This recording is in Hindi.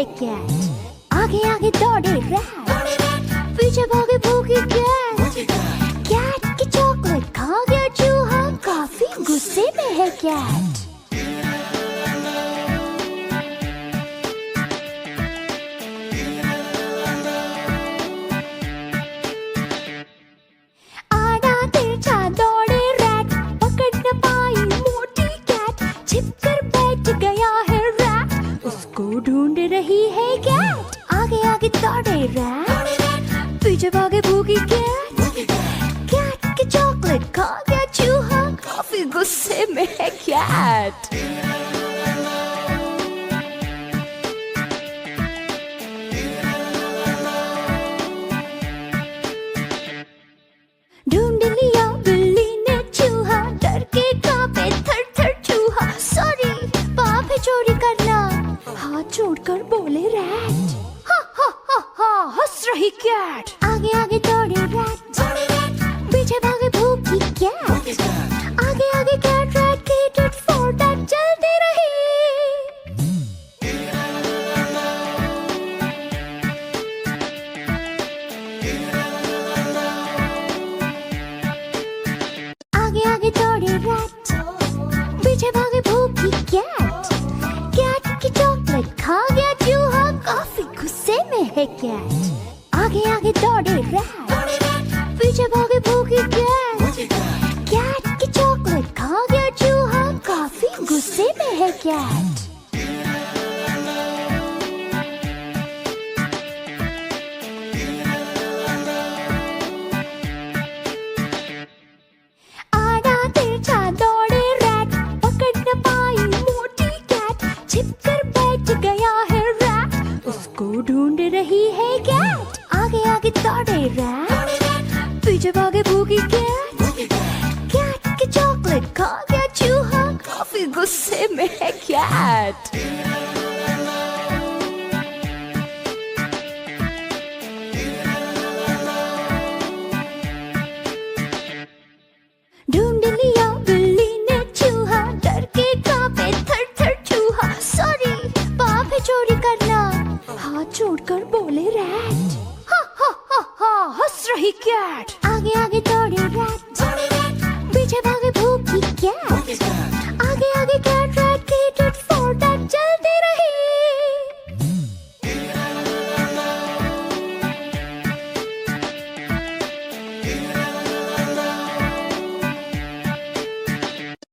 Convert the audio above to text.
है कैट। आगे आगे दौड़े रैट, पीछे भागे भूखी कैट। कैट की चॉकलेट खा गया चूहा, काफी गुस्से में है कैट। आड़ा तिरछा दौड़े रैट, पकड़ न पाई मोटी कैट। छिपकर बैठ गया है रैट, उसको ढूंढ रही है कैट। आगे आगे दौड़े रैट, पीछे भागे भूखी कैट। कैट की चॉकलेट खा गया चूहा, काफी गुस्से में है कैट। ढूंढ लिया बिल्ली ने चूहा, डर के कांपे थर थर चूहा। सॉरी पाप है चोरी करना, हाथ जोड़कर बोले रैट। हा हा हा हा हंस रही कैट। आगे आगे दौड़े रैट, पीछे भागे भूखी कैट। आगे आगे कैट रैट की टिट फॉर टैट चलती रही। आगे आगे दौड़े रैट, पीछे भागे भूखी कैट। कैट की चॉकलेट खा गया चूहा, काफी गुस्से में है कैट। आगे आगे दौड़े रैट, पीछे भागे भूखी कैट। कैट की चॉकलेट खा गया चूहा, काफी गुस्से में है कैट। आड़ा तिरछा दौड़े रैट, पकड़ न पाई मोटी कैट। छिपकर बैठ गया है रैट, उसको ढूंढ रही है कैट। आगे आगे दौड़े रैट, पीछे भागे भूखी कैट। कैट की चॉकलेट खा गया चूहा, काफी गुस्से में है कैट। ढूंढ लिया